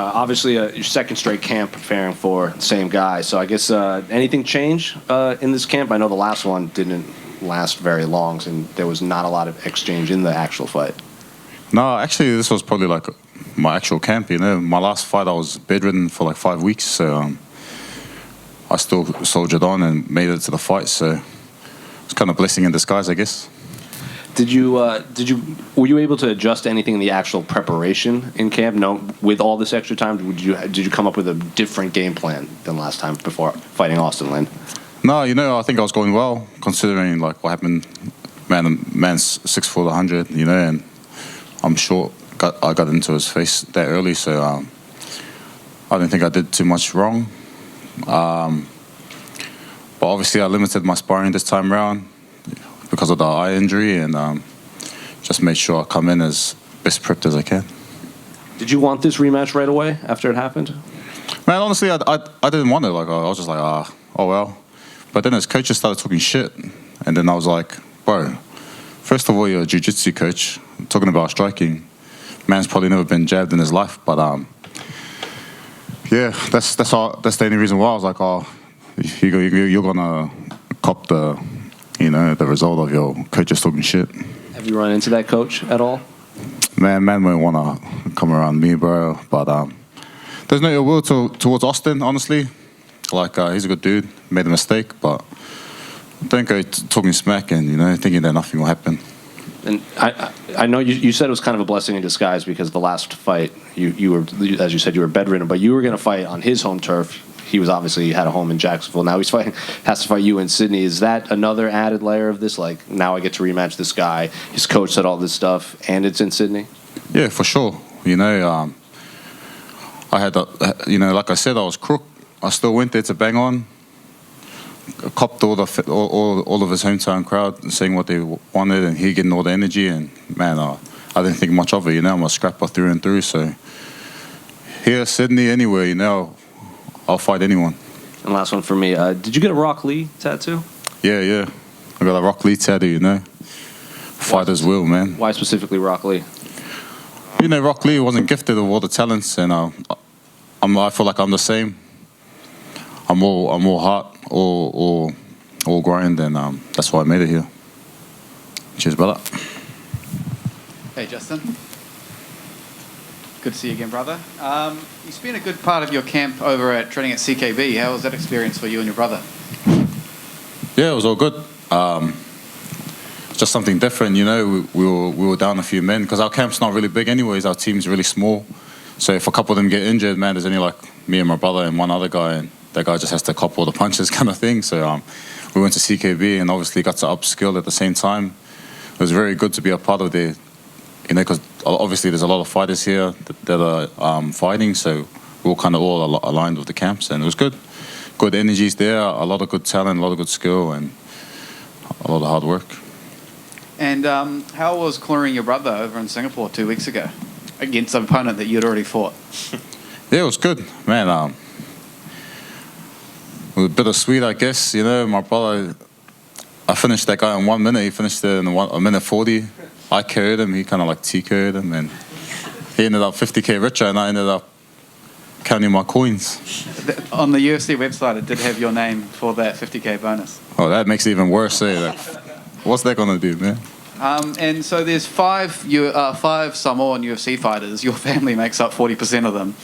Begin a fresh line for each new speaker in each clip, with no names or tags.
Obviously, your second straight camp preparing for the same guy. So I guess anything change in this camp? I know the last one didn't last very long, and there was not a lot of exchange in the actual fight.
No, actually, this was probably like my actual camp. My last fight I was bedridden for like 5 weeks, so I still soldiered on and made it to the fight. So it's kind of a blessing in disguise, I guess. Were you able to adjust anything in the actual preparation in camp? No, with all this extra time, did you come up with a different game plan than last time before fighting Austen Lane? No, I think I was going well considering like what happened. Man's 6'4", 100, and I'm short. I got into his face that early, so I don't think I did too much wrong. But obviously, I limited my sparring this time around because of the eye injury, and just made sure I come in as best prepped as I can.
Did you want this rematch right away after it happened?
Man, honestly, I didn't want it. Like I was just like, oh well. But then his coaches started talking shit, and then I was like, bro, first of all, you're a jiu-jitsu coach talking about striking. Man's probably never been jabbed in his life, but yeah, that's the only reason why I was like, you're gonna cop the result of your coaches talking shit.
Have you run into that coach at all?
Man won't want to come around me, bro. But there's no ill will towards Austen, honestly. Like, he's a good dude, made a mistake, but don't go talking smack and, thinking that nothing will happen.
And I know you said it was kind of a blessing in disguise because the last fight, you were, as you said, you were bedridden, but you were going to fight on his home turf. He had a home in Jacksonville. Now has to fight you in Sydney. Is that another added layer of this? Like, now I get to rematch this guy. His coach said all this stuff, and it's in Sydney?
Yeah, for sure. I had, like I said, I was crook. I still went there to bang on. Copped all of his hometown crowd saying what they wanted, and he getting all the energy. And man, I didn't think much of it. I'm a scrapper through and through. So here, Sydney, anywhere, I'll fight anyone.
And last one for me. Did you get a Rock Lee tattoo?
Yeah. I got a Rock Lee tattoo. Fighter's will, man.
Why specifically Rock Lee?
Rock Lee wasn't gifted with all the talents, and I feel like I'm the same. I'm all heart, all grind, and that's why I made it here. Cheers, brother.
Hey, Justin. Good to see you again, brother. You spent a good part of your camp over training at CKB. How was that experience for you and your brother?
Yeah, it was all good. Just something different, We were down a few men because our camp's not really big, anyways. Our team's really small. So if a couple of them get injured, man, there's only like me and my brother and one other guy, and that guy just has to cop all the punches, kind of thing. So we went to CKB and obviously got to upskill at the same time. It was very good to be a part of the. Because obviously there's a lot of fighters here that are fighting, so we're kind of all aligned with the camps, and it was good. Good energies there, a lot of good talent, a lot of good skill, and a lot of hard work. And
how was clearing your brother over in Singapore 2 weeks ago against an opponent that you'd already fought?
Yeah, it was good, man. It was bittersweet, I guess. My brother, I finished that guy in 1 minute. He finished it in a minute 40. I carried him, he kind of like T-carried him, and he ended up 50K richer, and I ended up counting my coins.
On the UFC website, it did have your name for that 50K bonus.
Oh, that makes it even worse, eh? What's that going to do, man?
And so there's five Samoan UFC fighters. Your family makes up 40% of them.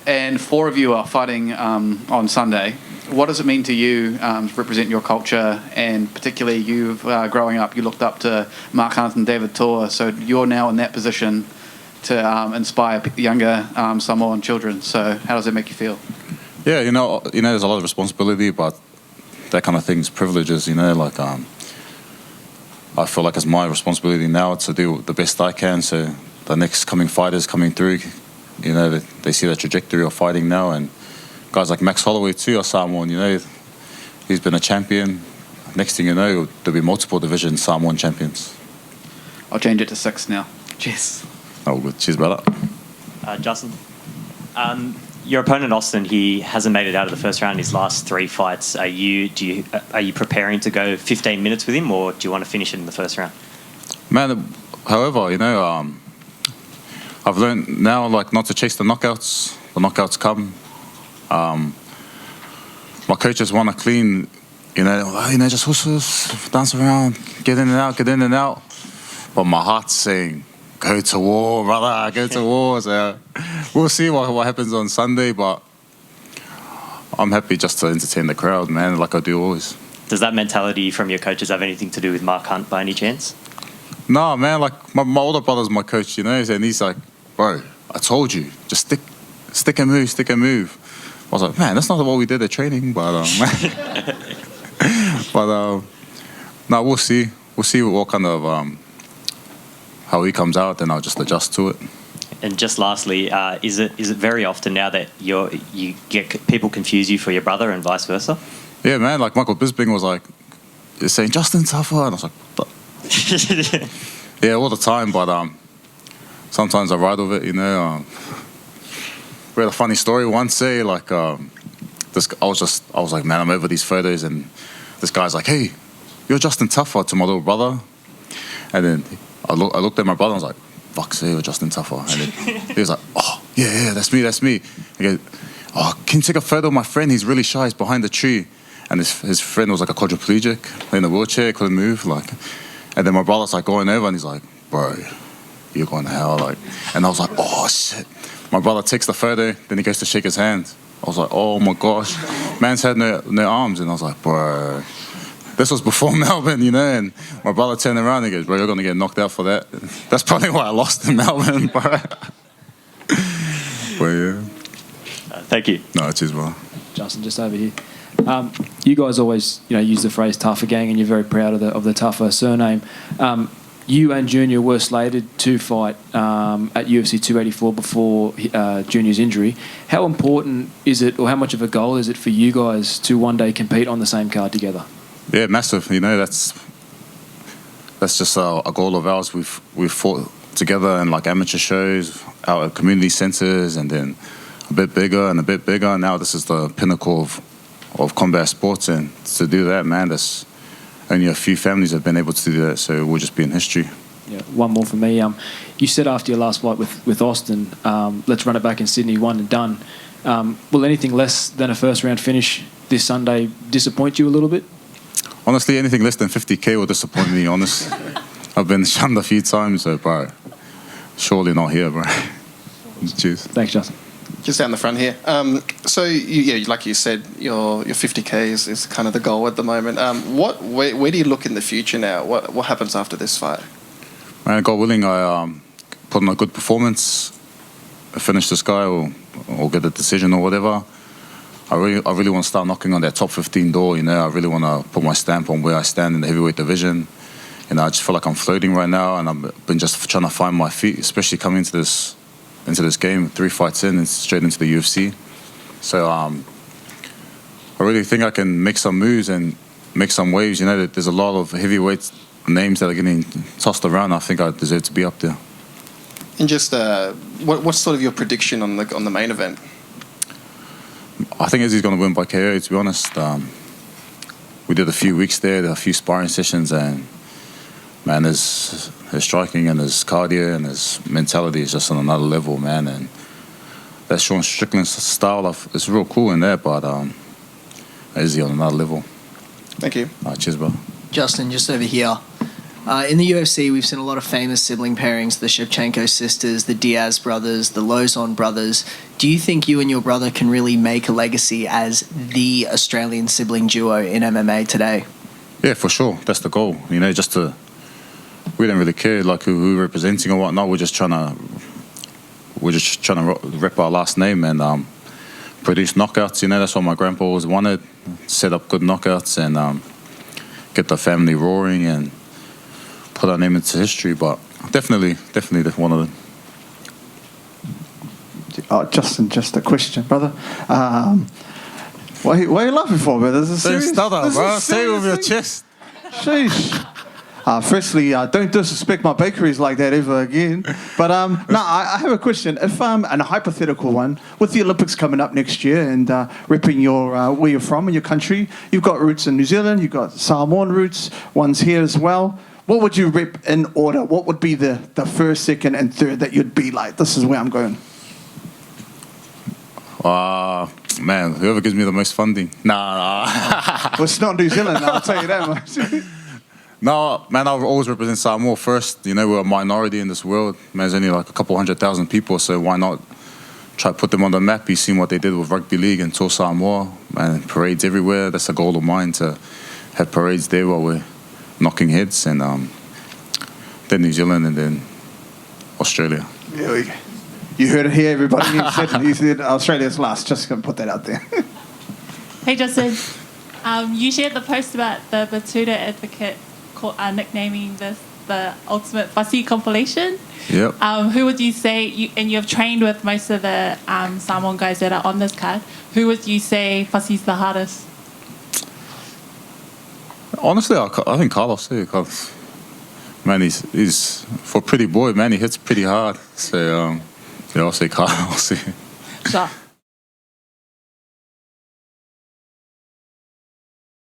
And 4 of you are fighting on Sunday. What does it mean to you to represent your culture, and particularly you growing up, you looked up to Mark Hunt and David Tor, so you're now in that position to inspire younger Samoan children. So how does that make you feel? Yeah,
there's a lot of responsibility, but that kind of thing's privileges, I feel like it's my responsibility now to do the best I can, so the next coming fighters coming through, they see the trajectory of fighting now, and guys like Max Holloway too are Samoan, he's been a champion. Next thing you know, there'll be multiple division Samoan champions.
I'll change it to 6 now. Cheers.
Oh, good. Cheers, brother.
Justin, your opponent Austen, he hasn't made it out of the first round in his last 3 fights. Are you preparing to go 15 minutes with him, or do you want to finish it in the first round?
Man, however, I I've learned now, like, not to chase the knockouts. The knockouts come. My coaches want to clean, just whoosh, dance around, get in and out. But my heart's saying, go to war, brother, go to war. So we'll see what happens on Sunday, but I'm happy just to entertain the crowd, man, like I do always.
Does that mentality from your coaches have anything to do with Mark Hunt by any chance?
No, man, like my older brother's my coach, and he's like, bro, I told you, just stick and move. I was like, man, that's not what we did at training, but no, we'll see. We'll see what kind of how he comes out, then I'll just adjust to it.
And just lastly, is it very often now that you get people confuse you for your brother and vice versa?
Yeah, man. Like Michael Bisping was like saying Justin Tafa, and I was like, what? Yeah, all the time. But sometimes I ride with it, We had a funny story once. Say like I was like, man, I'm over these photos, and this guy's like, hey, you're Justin Tafa to my little brother, and then I looked at my brother and I was like, fuck, say you're Justin Tafa, and then he was like, oh yeah, that's me. He goes, oh, can you take a photo of my friend? He's really shy. He's behind the tree. And his friend was like a quadriplegic in a wheelchair, couldn't move. And then my brother's like going over and he's like, bro, you're going to hell. And I was like, oh shit. My brother takes the photo, then he goes to shake his hand. I was like, oh my gosh. Man's had no arms. And I was like, bro. This was before Melbourne, and my brother turned around and he goes, bro, you're going to get knocked out for that. That's probably why I lost in Melbourne, bro. But yeah.
Thank you.
No, cheers, bro.
Justin, just over here. You guys always, use the phrase Tafa Gang, and you're very proud of the Tafa surname. You and Junior were slated to fight at UFC 284 before Junior's injury. How important is it, or how much of a goal is it for you guys to one day compete on the same card together?
Yeah, massive. That's just a goal of ours. We've fought together in like amateur shows, out at community centres, and then a bit bigger and a bit bigger. Now this is the pinnacle of combat sports, and to do that, man, there's only a few families have been able to do that, so we'll just be in history.
Yeah, one more for me. You said after your last fight with Austen, let's run it back in Sydney, one and done. Will anything less than a first round finish this Sunday disappoint you a little bit?
Honestly, anything less than 50k will disappoint me, honest. I've been shunned a few times, so, bro, surely not here, bro. Cheers.
Thanks, Justin.
Just down the front here. So, like you said, your 50k is kind of the goal at the moment. Where do you look in the future now? What happens after this fight?
Man, God willing, I put on a good performance, finish this guy, or get a decision or whatever. I really want to start knocking on that top 15 door. I really want to put my stamp on where I stand in the heavyweight division. I just feel like I'm floating right now, and I've been just trying to find my feet, especially coming into this game, 3 fights in and straight into the UFC. So I really think I can make some moves and make some waves. There's a lot of heavyweight names that are getting tossed around. I think I deserve to be up there.
And just what's sort of your prediction on the main event?
I think Izzy's going to win by KO, to be honest. We did a few weeks there, a few sparring sessions, and man, his striking and his cardio and his mentality is just on another level, man. And that Sean Strickland's style is real cool in there, but Izzy on another level.
Thank you.
All right, cheers, bro.
Justin, just over here. In the UFC, we've seen a lot of famous sibling pairings, the Shevchenko sisters, the Diaz brothers, the Lozon brothers. Do you think you and your brother can really make a legacy as the Australian sibling duo in MMA today?
Yeah, for sure. That's the goal. We don't really care like who we're representing or whatnot. We're just trying to rep our last name and produce knockouts. That's what my grandpa always wanted. Set up good knockouts and get the family roaring and put our name into history. But definitely one of them.
Justin, just a question, brother. Why are you laughing for, brother? This is
Don't
serious.
stutter, bro. Say it with your chest.
Sheesh. Firstly, don't disrespect my bakeries like that ever again. But I have a question. If and a hypothetical one, with the Olympics coming up next year and repping your where you're from and your country, you've got roots in New Zealand, you've got Samoan roots, one's here as well. what would you rep in order? What would be the first, second, and third that you'd be like, this is where I'm going?
Man, whoever gives me the most funding. Nah.
Well, it's not New Zealand, I'll tell you that much.
No, man, I'll always represent Samoa first. You know, we're a minority in this world. Man, there's only like a couple 100,000 people, so why not try to put them on the map? You've seen what they did with rugby league and Tour Samoa, man, parades everywhere. That's a goal of mine, to have parades there while we're knocking heads. And then New Zealand and then Australia.
There we go. You heard it here, everybody. He said Australia's last. Just going to put that out there.
Hey, Justin. You shared the post about the Batuta advocate nicknaming this the ultimate fussy compilation.
Yep.
Who would you say, and you've trained with most of the Samoan guys that are on this card, who would you say fussy's the hardest?
Honestly, I think Carlos too. Man, he's for a pretty boy, man, he hits pretty hard. So, yeah, I'll say Carlos.
Sure.